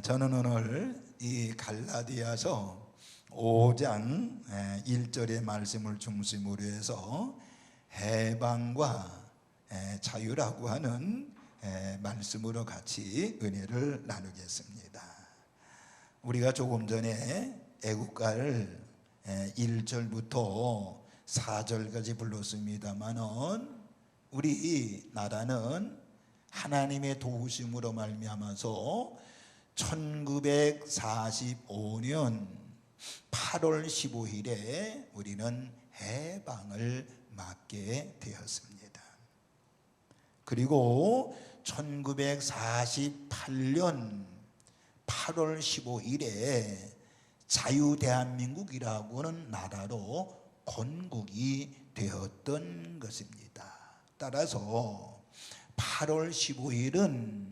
저는 오늘 이 갈라디아서 5장 1절의 말씀을 중심으로 해서 해방과 자유라고 하는 말씀으로 같이 은혜를 나누겠습니다. 우리가 조금 전에 애국가를 1절부터 4절까지 불렀습니다마는 우리 나라는 하나님의 도우심으로 말미암아서 1945년 8월 15일에 우리는 해방을 맞게 되었습니다. 그리고 1948년 8월 15일에 자유대한민국이라고는 나라로 건국이 되었던 것입니다. 따라서 8월 15일은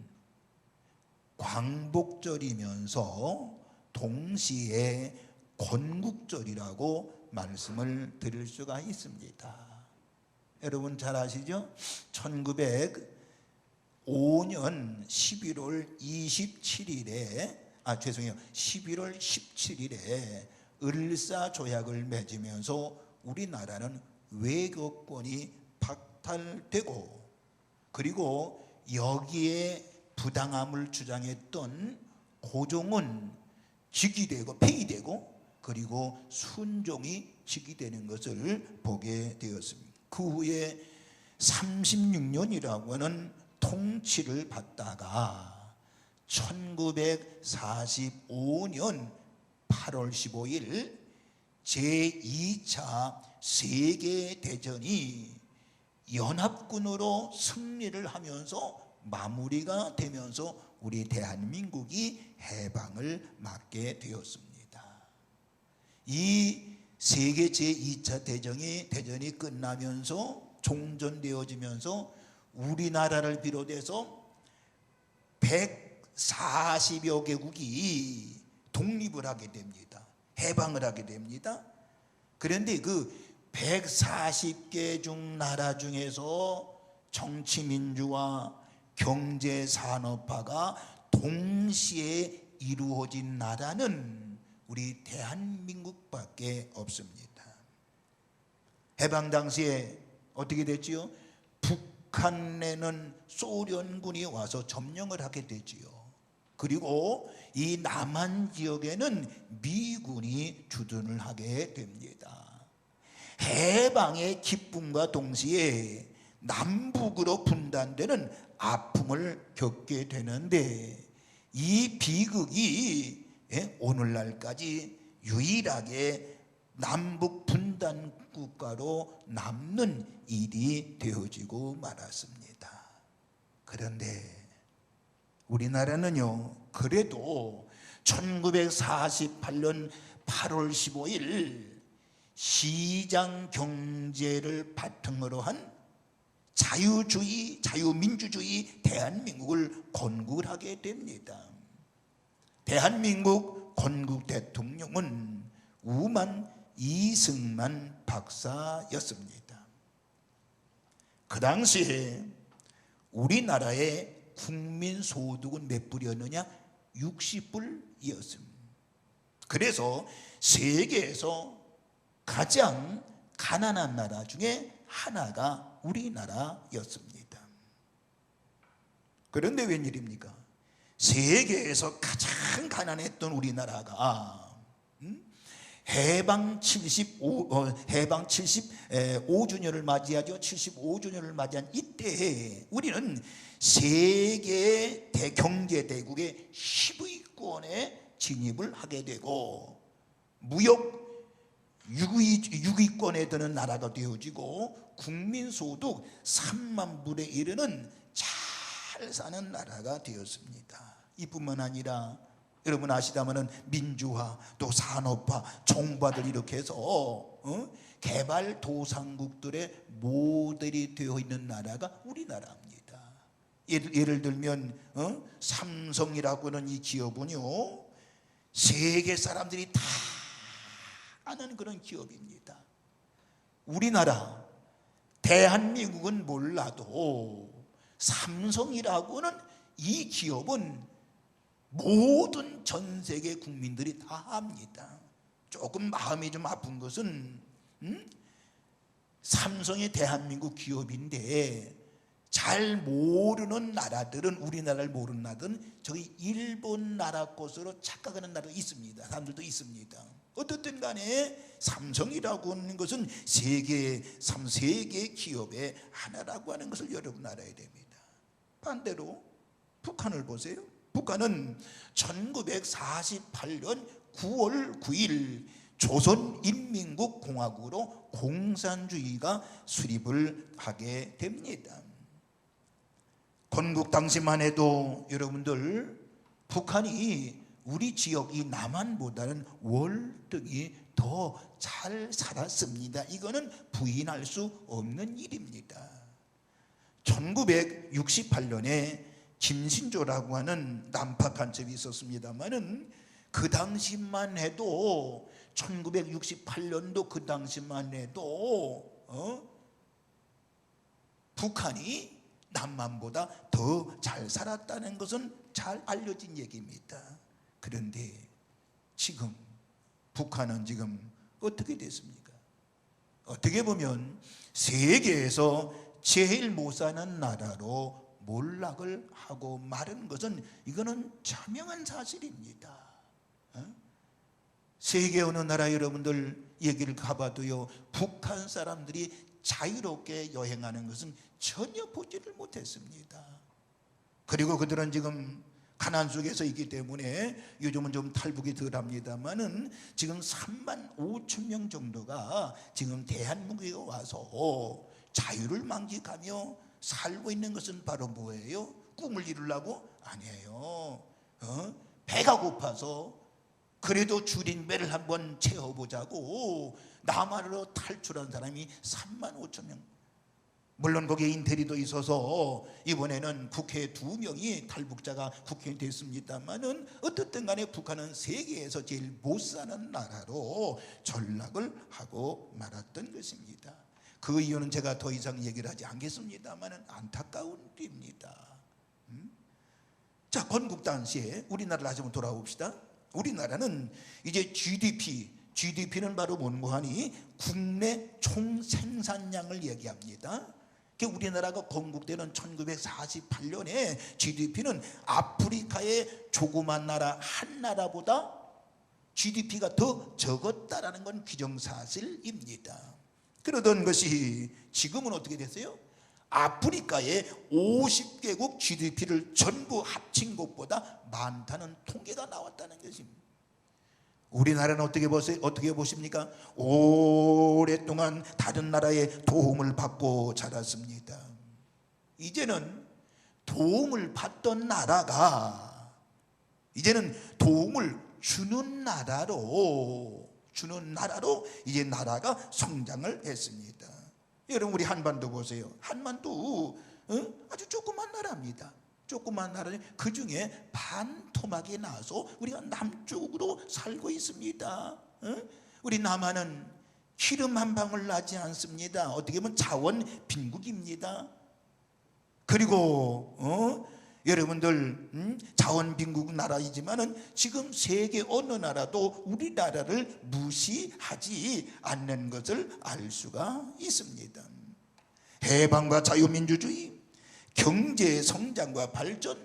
광복절이면서 동시에 건국절이라고 말씀을 드릴 수가 있습니다. 여러분 잘 아시죠? 1905년 11월 17일에 을사조약을 맺으면서 우리나라는 외교권이 박탈되고, 그리고 여기에 부당함을 주장했던 고종은 즉위되고 폐위되고, 그리고 순종이 즉위되는 것을 보게 되었습니다. 그 후에 36년이라고 하는 통치를 받다가 1945년 8월 15일 제2차 세계대전이 연합군으로 승리를 하면서 마무리가 되면서 우리 대한민국이 해방을 맞게 되었습니다. 이 세계 제2차 대전이 끝나면서 종전되어지면서 우리나라를 비롯해서 140여 개국이 독립을 하게 됩니다. 해방을 하게 됩니다. 그런데 그 140개 중 나라 중에서 정치민주화, 경제산업화가 동시에 이루어진 나라는 우리 대한민국밖에 없습니다. 해방 당시에 어떻게 됐지요? 북한에는 소련군이 와서 점령을 하게 되지요. 그리고 이 남한 지역에는 미군이 주둔을 하게 됩니다. 해방의 기쁨과 동시에 남북으로 분단되는 아픔을 겪게 되는데, 이 비극이 오늘날까지 유일하게 남북 분단 국가로 남는 일이 되어지고 말았습니다. 그런데 우리나라는요, 그래도 1948년 8월 15일 시장 경제를 바탕으로 한 자유주의, 자유민주주의 대한민국을 건국을 하게 됩니다. 대한민국 건국 대통령은 우만 이승만 박사였습니다. 그 당시에 우리나라의 국민소득은 몇 불이었느냐? 60불이었습니다. 그래서 세계에서 가장 가난한 나라 중에 하나가 우리나라였습니다. 그런데 웬일입니까? 세계에서 가장 가난했던 우리나라가 해방 75주년을 맞이하죠. 75주년을 맞이한 이때에 우리는 세계 경제대국의 10위권에 진입을 하게 되고, 무역 6위권에 드는 나라가 되어지고, 국민소득 3만 불에 이르는 잘 사는 나라가 되었습니다. 이뿐만 아니라 여러분 아시다마는 민주화, 또 산업화, 정부화를 이렇게 해서 개발도상국들의 모델이 되어 있는 나라가 우리나라입니다. 예를 들면 삼성이라고 하는 이 기업은요, 세계 사람들이 다 아는 그런 기업입니다. 우리나라 대한민국은 몰라도 삼성이라고는 이 기업은 모든 전 세계 국민들이 다 합니다. 조금 마음이 좀 아픈 것은 삼성이 대한민국 기업인데 잘 모르는 나라들은, 우리나라를 모르는 나라들은 저기 일본 나라 것으로 착각하는 나라도 있습니다. 사람들도 있습니다. 어떻든 간에 삼성이라고 하는 것은 세계 기업의 하나라고 하는 것을 여러분 알아야 됩니다. 반대로 북한을 보세요. 북한은 1948년 9월 9일 조선인민국 공화국으로 공산주의가 수립을 하게 됩니다. 건국 당시만 해도 여러분들 북한이 우리 지역 이 남한보다는 월등히 더 잘 살았습니다. 이거는 부인할 수 없는 일입니다. 1968년에 김신조라고 하는 남파 간첩이 있었습니다만은 그 당시만 해도 1968년도 그 당시만 해도 북한이 남한보다 더 잘 살았다는 것은 잘 알려진 얘기입니다. 그런데 지금 북한은 지금 어떻게 됐습니까? 어떻게 보면 세계에서 제일 못 사는 나라로 몰락을 하고 마른 것은 이거는 자명한 사실입니다. 세계 어느 나라 여러분들 얘기를 가봐도요, 북한 사람들이 자유롭게 여행하는 것은 전혀 보지를 못했습니다. 그리고 그들은 지금 가난 속에서 있기 때문에 요즘은 좀 탈북이 덜합니다만은 지금 3만 5천 명 정도가 지금 대한민국에 와서 자유를 만끽하며 살고 있는 것은 바로 뭐예요? 꿈을 이루려고? 아니에요. 배가 고파서 그래도 줄인 배를 한번 채워보자고 남한으로 탈출한 사람이 3만 5천 명. 물론 거기에 인테리도 있어서 이번에는 국회 2명이 탈북자가 국회의원이 됐습니다만은 어떻든 간에 북한은 세계에서 제일 못 사는 나라로 전락을 하고 말았던 것입니다. 그 이유는 제가 더 이상 얘기를 하지 않겠습니다만은 안타까운 일입니다. 자, 건국 당시에 우리나라를 다시 한번 돌아봅시다. 우리나라는 이제 GDP는 바로 뭔고 하니 국내 총생산량을 얘기합니다. 우리나라가 건국되는 1948년에 GDP는 아프리카의 조그만 나라 한 나라보다 GDP가 더 적었다라는 건 기정사실입니다. 그러던 것이 지금은 어떻게 됐어요? 아프리카의 50개국 GDP를 전부 합친 것보다 많다는 통계가 나왔다는 것입니다. 우리나라는 어떻게 보십니까? 오랫동안 다른 나라의 도움을 받고 자랐습니다. 이제는 도움을 받던 나라가 이제는 도움을 주는 나라로 이제 나라가 성장을 했습니다. 여러분 우리 한반도 보세요. 한반도 아주 조그만 나라입니다. 조그만 나라는 그 중에 반토막이 나서 우리가 남쪽으로 살고 있습니다. 우리 남한은 기름 한 방울 나지 않습니다. 어떻게 보면 자원 빈국입니다. 그리고 여러분들 자원 빈국 나라이지만은 지금 세계 어느 나라도 우리나라를 무시하지 않는 것을 알 수가 있습니다. 해방과 자유민주주의, 경제 성장과 발전.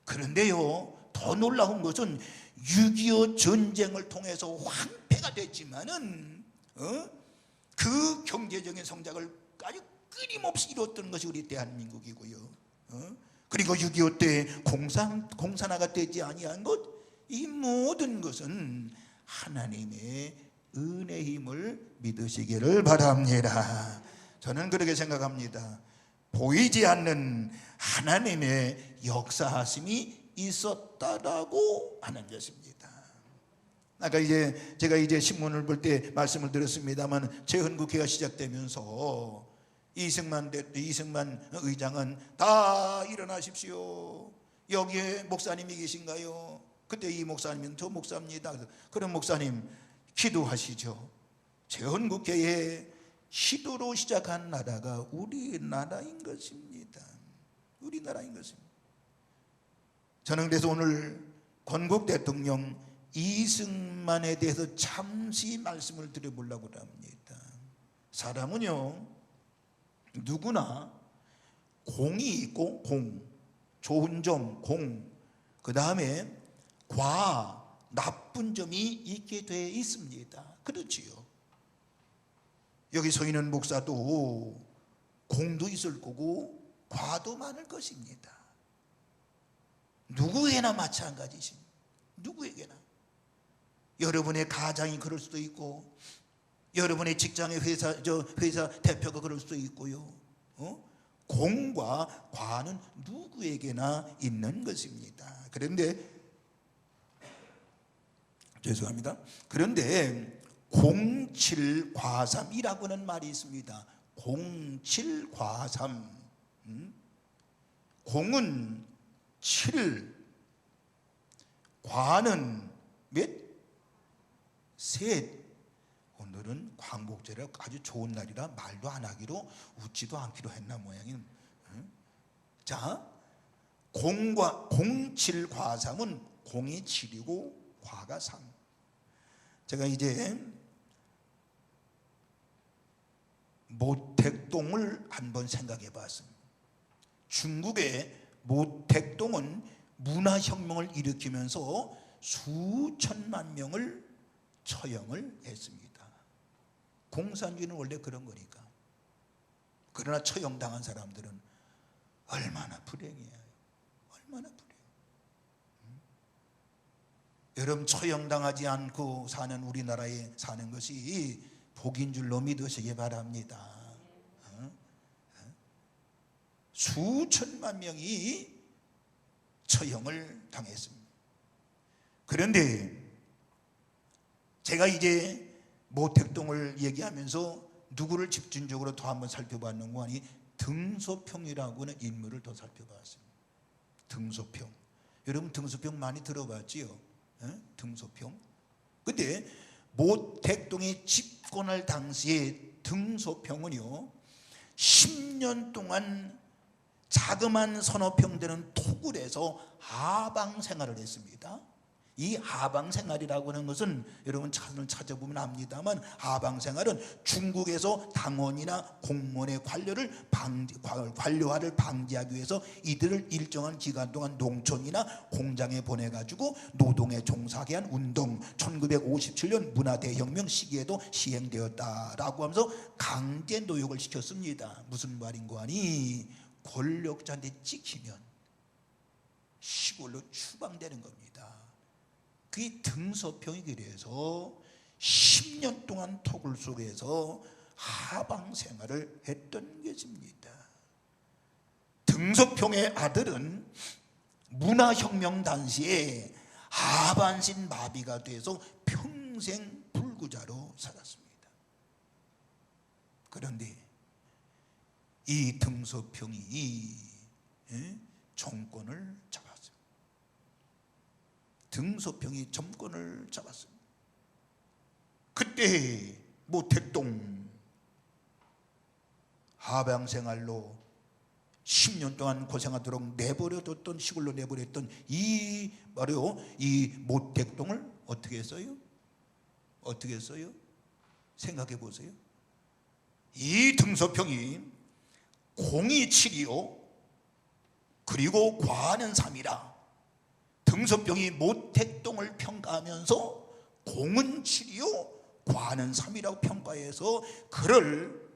그런데요, 더 놀라운 것은 6.25 전쟁을 통해서 황폐가 됐지만은 그 경제적인 성장을 아주 끊임없이 이뤘던 것이 우리 대한민국이고요. 그리고 6.25 때 공산화가 되지 아니한 것, 이 모든 것은 하나님의 은혜의 힘을 믿으시기를 바랍니다. 저는 그렇게 생각합니다. 보이지 않는 하나님의 역사하심이 있었다라고 하는 것입니다. 아까 제가 신문을 볼 때 말씀을 드렸습니다만, 재헌국회가 시작되면서 이승만 의장은 다 일어나십시오. 여기에 목사님이 계신가요? 그때 이 목사님은 저 목사입니다. 그럼 목사님 기도하시죠. 재헌국회에 기도로 시작한 나라가 우리나라인 것입니다. 우리나라인 것입니다. 저는 그래서 오늘 건국 대통령 이승만에 대해서 잠시 말씀을 드려보려고 합니다. 사람은요, 누구나 공이 있고, 좋은 점, 그 다음에 나쁜 점이 있게 되어 있습니다. 그렇지요. 여기 서 있는 목사도 공도 있을 거고 과도 많을 것입니다. 누구에게나 마찬가지십니다. 누구에게나. 여러분의 가장이 그럴 수도 있고, 여러분의 직장의 회사 대표가 그럴 수도 있고요. 공과 과는 누구에게나 있는 것입니다. 그런데 죄송합니다. 그런데 07과삼이라고 하는 말이 있습니다. 07과삼. 공은 7, 과는 몇? 셋. 오늘은 광복절이라 아주 좋은 날이라 말도 안 하기로 웃지도 않기로 했나 모양인. 자, 07과삼은 공이 7이고 과가 3. 제가 이제 모택동을 한번 생각해 봤습니다. 중국의 모택동은 문화혁명을 일으키면서 수천만 명을 처형을 했습니다. 공산주의는 원래 그런 거니까. 그러나 처형당한 사람들은 얼마나 불행해요. 얼마나 불행해요. 여러분, 처형당하지 않고 사는 우리나라에 사는 것이 복인 줄로 믿으시기 바랍니다. 수천만 명이 처형을 당했습니다. 그런데 제가 이제 모택동을 얘기하면서 누구를 집중적으로 더 한번 살펴봤는 거 아니, 등소평이라고 하는 인물을 더 살펴봤습니다. 등소평. 여러분 등소평 많이 들어봤지요? 등소평. 근데 모택동의 집권할 당시에 등소평은요 10년 동안 자그만 서너 평 되는 토굴에서 하방 생활을 했습니다. 이 하방 생활이라고 하는 것은 여러분 찾아보면 압니다만, 하방 생활은 중국에서 당원이나 공무원의 관료화를 방지하기 위해서 이들을 일정한 기간 동안 농촌이나 공장에 보내가지고 노동에 종사하게 한 운동, 1957년 문화대혁명 시기에도 시행되었다라고 하면서 강제 노역을 시켰습니다. 무슨 말인고 하니, 권력자한테 찍히면 시골로 추방되는 겁니다. 그게 등소평이 그래서 10년 동안 토굴 속에서 하방 생활을 했던 것입니다. 등소평의 아들은 문화혁명 당시에 하반신 마비가 돼서 평생 불구자로 살았습니다. 그런데 이 등소평이 정권을 잡았습니다. 등소평이 정권을 잡았습니다. 그때 모택동 하방생활로 10년 동안 고생하도록 내버려뒀던, 시골로 내버렸던 이 모택동을 어떻게 했어요? 어떻게 했어요? 생각해 보세요. 이 등소평이 공이 7이요 그리고 과는 3이라. 등소평이 모택동을 평가하면서 공은 7이요 과는 3이라고 평가해서 그를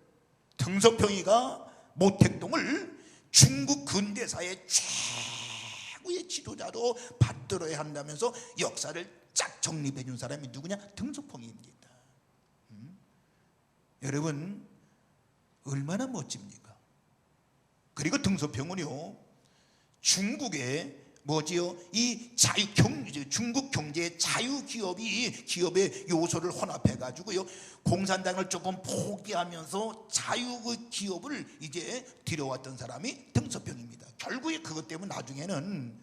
등소평이가 모택동을 중국 근대사의 최고의 지도자로 받들어야 한다면서 역사를 쫙 정립해 준 사람이 누구냐? 등소평입니다. 여러분 얼마나 멋집니까? 그리고 등소평은요 중국의 이 중국 경제의 기업의 요소를 혼합해 가지고요 공산당을 조금 포기하면서 자유 기업을 이제 들여왔던 사람이 등소평입니다. 결국에 그것 때문에 나중에는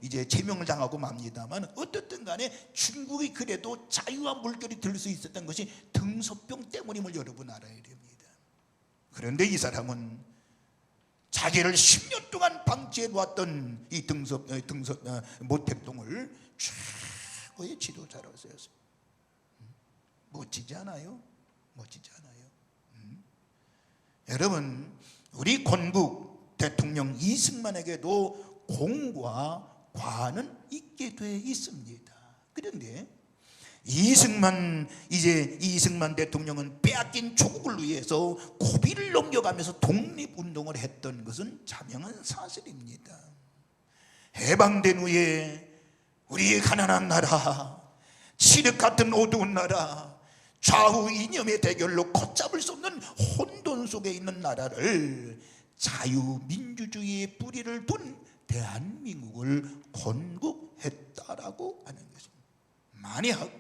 이제 제명을 당하고 맙니다만, 어떻든 간에 중국이 그래도 자유와 물결이 들 수 있었던 것이 등소평 때문임을 여러분 알아야 됩니다. 그런데 이 사람은 자기를 10년 동안 방치해 놓았던 이 모택동을 최고의 지도자로 세웠어요. 멋지지 않아요? 멋지지 않아요? 여러분, 우리 건국 대통령 이승만에게도 공과 과는 있게 돼 있습니다. 그런데 이승만 대통령은 빼앗긴 조국을 위해서 고비를 넘겨가면서 독립운동을 했던 것은 자명한 사실입니다. 해방된 후에 우리의 가난한 나라, 칠흑 같은 어두운 나라, 좌우 이념의 대결로 걷잡을 수 없는 혼돈 속에 있는 나라를 자유민주주의의 뿌리를 둔 대한민국을 건국했다라고 하는 것입니다. 만약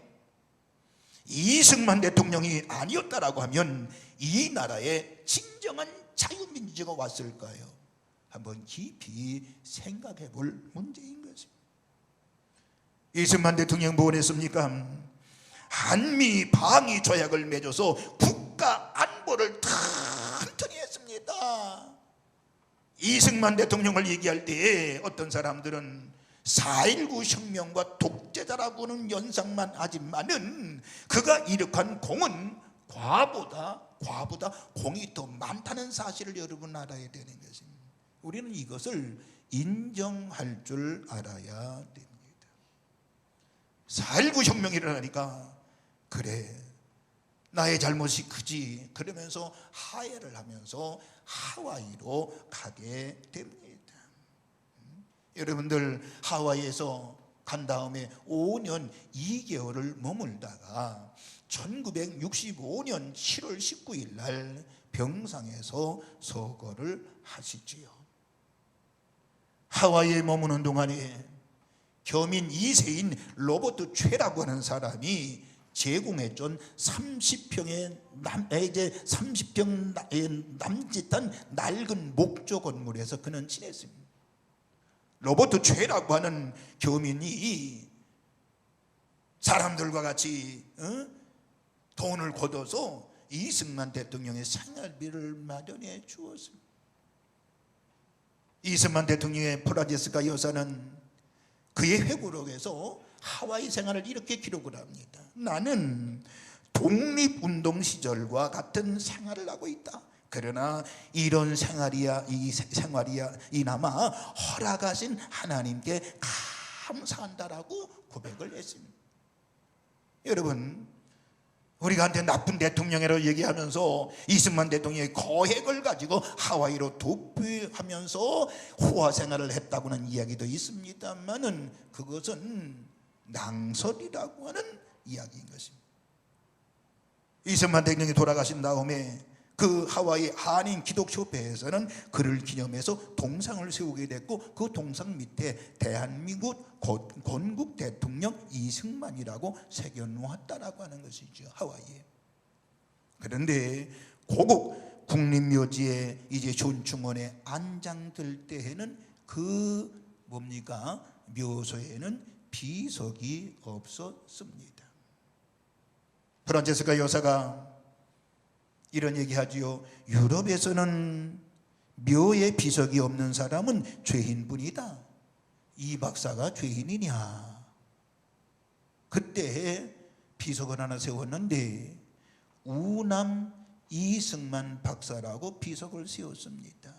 이승만 대통령이 아니었다라고 하면 이 나라에 진정한 자유민주주의가 왔을까요? 한번 깊이 생각해 볼 문제인 것입니다. 이승만 대통령 뭘 했습니까? 한미 방위 조약을 맺어서 국가 안보를 튼튼히 했습니다. 이승만 대통령을 얘기할 때 어떤 사람들은 4.19 혁명과 독재자라고는 연상만 하지만은 그가 이룩한 공은 과보다 공이 더 많다는 사실을 여러분 알아야 되는 것입니다. 우리는 이것을 인정할 줄 알아야 됩니다. 4.19 혁명이 일어나니까 그래, 나의 잘못이 크지, 그러면서 하해를 하면서 하와이로 가게 됩니다. 여러분들 하와이에서 간 다음에 5년 2개월을 머물다가 1965년 7월 19일 날 병상에서 서거를 하시지요. 하와이에 머무는 동안에 교민 2세인 로버트 최라고 하는 사람이 제공해준 30평의 남짓한 낡은 목조 건물에서 그는 지냈습니다. 로버트 최라고 하는 교민이 사람들과 같이 돈을 걷어서 이승만 대통령의 생활비를 마련해 주었습니다. 이승만 대통령의 프란체스카 여사는 그의 회고록에서 하와이 생활을 이렇게 기록을 합니다. 나는 독립운동 시절과 같은 생활을 하고 있다. 그러나 이런 생활이야 이나마 허락하신 하나님께 감사한다라고 고백을 했습니다. 여러분, 우리가 한테 나쁜 대통령이라고 얘기하면서 이승만 대통령의 거액을 가지고 하와이로 도피하면서 호화 생활을 했다고는 이야기도 있습니다만은 그것은 낭설이라고 하는 이야기인 것입니다. 이승만 대통령이 돌아가신 다음에 그 하와이 한인 기독교회에서는 그를 기념해서 동상을 세우게 됐고 그 동상 밑에 대한민국 건국 대통령 이승만이라고 새겨놓았다라고 하는 것이죠, 하와이에. 그런데 고국 국립묘지에 이제 존충원에 안장될 때에는 그 묘소에는 비석이 없었습니다. 프란체스카 여사가 이런 얘기하지요. 유럽에서는 묘에 비석이 없는 사람은 죄인뿐이다. 이 박사가 죄인이냐? 그때 비석을 하나 세웠는데 우남 이승만 박사라고 비석을 세웠습니다.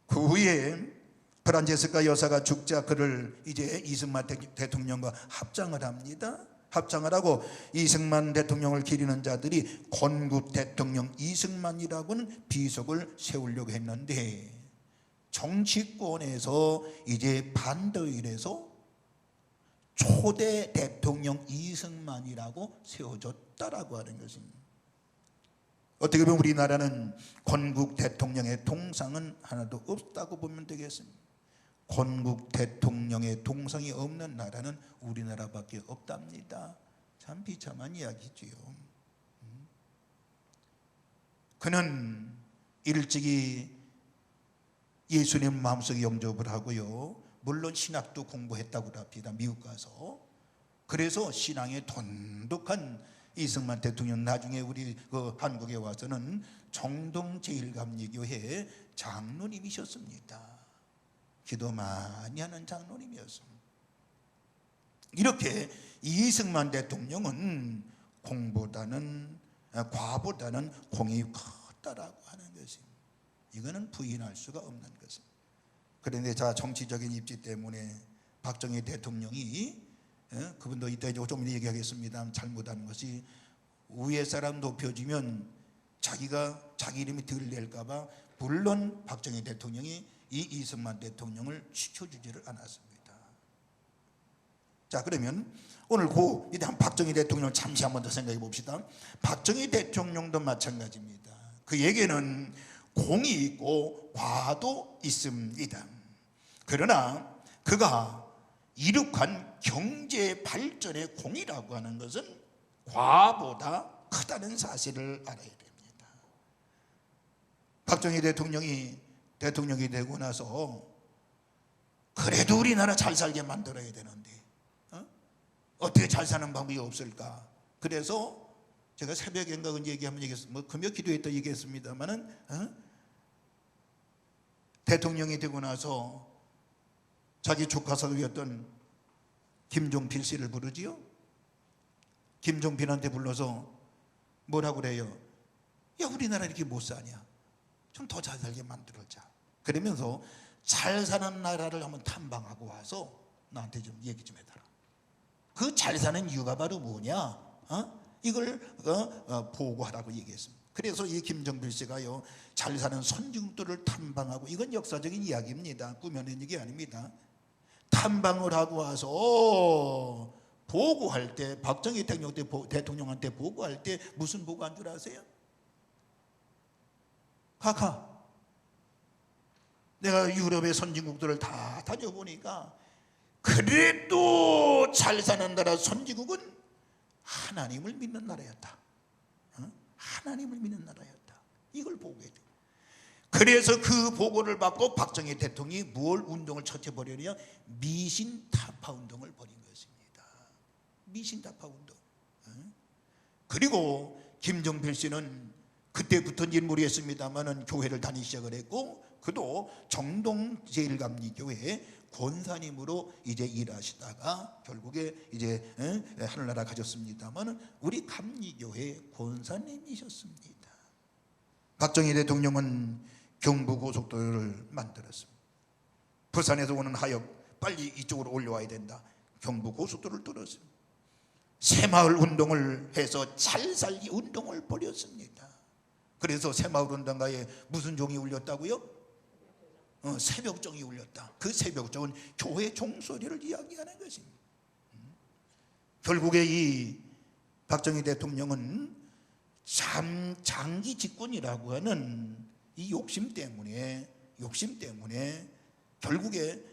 그 후에 프란체스카 여사가 죽자 그를 이제 이승만 대통령과 합장을 합니다. 합장을 하고 이승만 대통령을 기리는 자들이 건국 대통령 이승만이라고는 비석을 세우려고 했는데 정치권에서 이제 반대일에서 초대 대통령 이승만이라고 세워졌다라고 하는 것입니다. 어떻게 보면 우리나라는 건국 대통령의 동상은 하나도 없다고 보면 되겠습니다. 건국 대통령의 동상이 없는 나라는 우리나라밖에 없답니다. 참 비참한 이야기지요. 그는 일찍이 예수님 마음속에 영접을 하고요, 물론 신학도 공부했다고 합니다. 미국 가서. 그래서 신앙에 돈독한 이승만 대통령 나중에 우리 그 한국에 와서는 정동제일감리교회 장로님이셨습니다. 기도 많이 하는 장로님이었습니다. 이렇게 이승만 대통령은 과보다는 공이 컸다라고 하는 것입니다. 이거는 부인할 수가 없는 것입니다. 그런데 정치적인 입지 때문에 박정희 대통령이 그분도 이따 좀 얘기하겠습니다. 잘못한 것이 위에 사람 높여주면 자기 이름이 덜 낼까봐 물론 박정희 대통령이 이 이승만 대통령을 시켜주지를 않았습니다. 자, 그러면 오늘 일단 박정희 대통령 잠시 한번 더 생각해 봅시다. 박정희 대통령도 마찬가지입니다. 그에게는 공이 있고 과도 있습니다. 그러나 그가 이룩한 경제 발전의 공이라고 하는 것은 과보다 크다는 사실을 알아야 됩니다. 박정희 대통령이 되고 나서 그래도 우리나라 잘 살게 만들어야 되는데 어떻게 잘 사는 방법이 없을까? 그래서 제가 새벽인가 얘기하면 금요 기도에 또 얘기했습니다만은 대통령이 되고 나서 자기 조카 사위였던 김종필 씨를 부르지요. 김종필한테 불러서 뭐라고 그래요? 야, 우리나라 이렇게 못 사냐? 좀 더 잘 살게 만들어자. 그러면서 잘 사는 나라를 한번 탐방하고 와서 나한테 좀 얘기 좀 해달라. 그 잘 사는 이유가 바로 뭐냐? 이걸 보고하라고 얘기했습니다. 그래서 이 김종필 씨가요, 잘 사는 선진국들을 탐방하고, 이건 역사적인 이야기입니다. 꾸며낸 얘기 아닙니다. 탐방을 하고 와서 보고할 때, 박정희 대통령한테 보고할 때 무슨 보고한 줄 아세요? 카카, 내가 유럽의 선진국들을 다 다녀보니까 그래도 잘 사는 나라 선진국은 하나님을 믿는 나라였다. 하나님을 믿는 나라였다. 이걸 보고해야 돼. 그래서 그 보고를 받고 박정희 대통령이 뭘 운동을 쳐쳐버리냐? 미신타파 운동을 벌인 것입니다. 미신타파 운동. 그리고 김종필 씨는 그때부터는 모르겠습니다만은 교회를 다니기 시작을 했고, 그도 정동제일감리교회 권사님으로 이제 일하시다가 결국에 이제 하늘나라 가셨습니다만은 우리 감리교회 권사님이셨습니다. 박정희 대통령은 경부고속도로를 만들었습니다. 부산에서 오는 하역 빨리 이쪽으로 올려와야 된다. 경부고속도로를 뚫었습니다. 새마을 운동을 해서 잘 살기 운동을 벌였습니다. 그래서 새마을 운동가에 무슨 종이 울렸다고요? 새벽종이 울렸다. 그 새벽종은 교회 종소리를 이야기하는 것입니다. 결국에 이 박정희 대통령은 장기 집권이라고 하는 이 욕심 때문에 결국에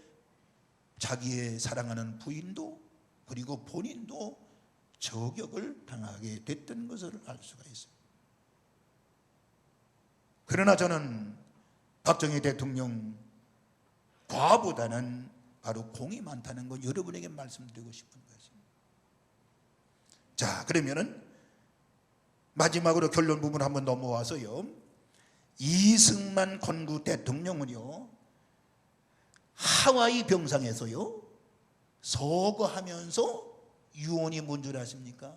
자기의 사랑하는 부인도 그리고 본인도 저격을 당하게 됐던 것을 알 수가 있습니다. 그러나 저는 박정희 대통령 과보다는 바로 공이 많다는 거 여러분에게 말씀드리고 싶은 것입니다. 자, 그러면은 마지막으로 결론 부분 한번 넘어와서요, 이승만 건국 대통령은요 하와이 병상에서요 서거하면서 유언이 뭔 줄 아십니까?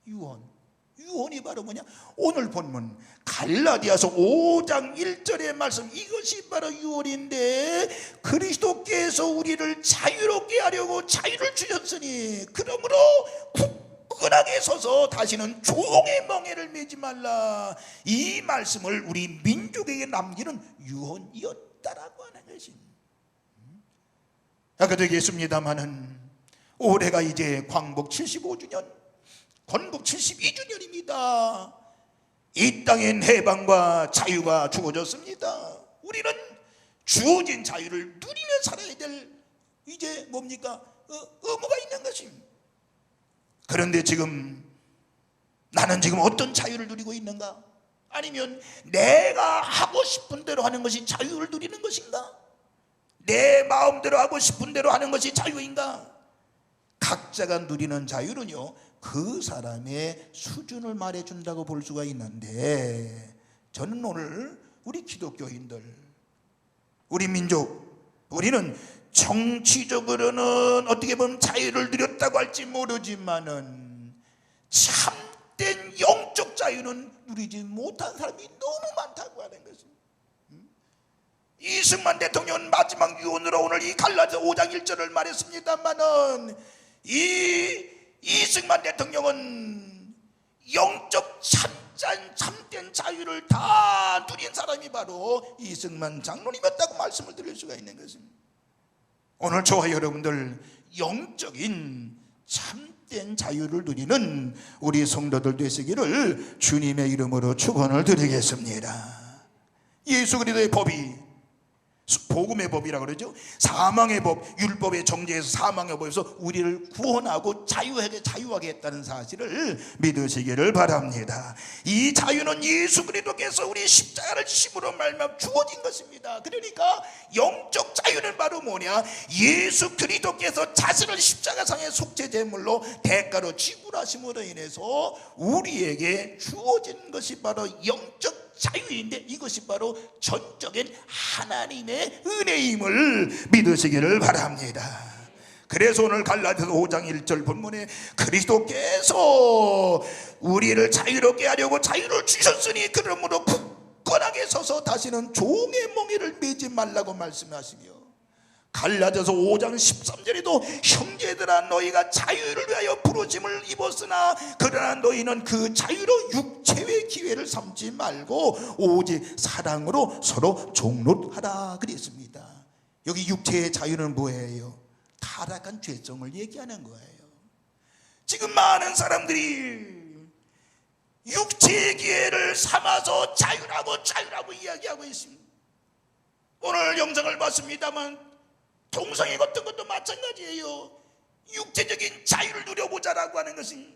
유언이 바로 뭐냐? 오늘 본문 갈라디아서 5장 1절의 말씀, 이것이 바로 유언인데, 그리스도께서 우리를 자유롭게 하려고 자유를 주셨으니 그러므로 굳건하게 서서 다시는 종의 멍에를 매지 말라. 이 말씀을 우리 민족에게 남기는 유언이었다라고 하는 것입니다. 아까도 얘기했습니다마는 올해가 이제 광복 75주년, 건국 72주년입니다. 이 땅엔 해방과 자유가 주어졌습니다. 우리는 주어진 자유를 누리며 살아야 될 이제 뭡니까? 의무가 있는 것입니다. 그런데 나는 지금 어떤 자유를 누리고 있는가? 아니면 내가 하고 싶은 대로 하는 것이 자유를 누리는 것인가? 내 마음대로 하고 싶은 대로 하는 것이 자유인가? 각자가 누리는 자유는요, 그 사람의 수준을 말해준다고 볼 수가 있는데, 저는 오늘 우리 기독교인들, 우리 민족, 우리는 정치적으로는 어떻게 보면 자유를 누렸다고 할지 모르지만은 참된 영적 자유는 누리지 못한 사람이 너무 많다고 하는 것입니다. 이승만 대통령은 마지막 유언으로 오늘 이 갈라디아서 5장 1절을 말했습니다마는, 이 이승만 대통령은 영적 참된 자유를 다 누린 사람이 바로 이승만 장로님이었다고 말씀을 드릴 수가 있는 것입니다. 오늘 저와 여러분들 영적인 참된 자유를 누리는 우리 성도들 되시기를 주님의 이름으로 축원을 드리겠습니다. 예수 그리스도의 법이 복음의 법이라고 그러죠. 사망의 법, 율법의 정죄에서 사망의 법에서 우리를 구원하고 자유하게 했다는 사실을 믿으시기를 바랍니다. 이 자유는 예수 그리스도께서 우리 십자가를 지심으로 말미암아 주어진 것입니다. 그러니까 영적 자유는 바로 뭐냐? 예수 그리스도께서 자신을 십자가상의 속죄 제물로 대가로 지불하심으로 인해서 우리에게 주어진 것이 바로 영적 자유인데, 이것이 바로 전적인 하나님의 은혜임을 믿으시기를 바랍니다. 그래서 오늘 갈라디아서 5장 1절 본문에 그리스도께서 우리를 자유롭게 하려고 자유를 주셨으니 그러므로 굳건하게 서서 다시는 종의 멍에를 매지 말라고 말씀하시며, 갈라디아서 5장 13절에도 형제들아 너희가 자유를 위하여 부르심을 입었으나 그러나 너희는 그 자유로 육체의 기회를 삼지 말고 오직 사랑으로 서로 종노하라 그랬습니다. 여기 육체의 자유는 뭐예요? 타락한 죄성을 얘기하는 거예요. 지금 많은 사람들이 육체의 기회를 삼아서 자유라고 이야기하고 있습니다. 오늘 영상을 봤습니다만 동성애 같은 것도 마찬가지예요. 육체적인 자유를 누려보자라고 하는 것은,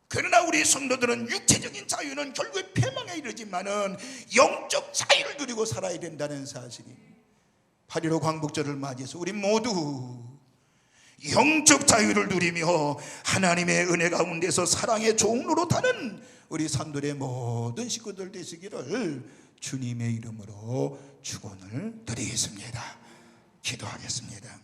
그러나 우리 성도들은 육체적인 자유는 결국에 패망에 이르지만은 영적 자유를 누리고 살아야 된다는 사실이, 8.15 광복절을 맞이해서 우리 모두 영적 자유를 누리며 하나님의 은혜 가운데서 사랑의 종로로 타는 우리 산돌의 모든 식구들 되시기를 주님의 이름으로 축원을 드리겠습니다. 기도하겠습니다.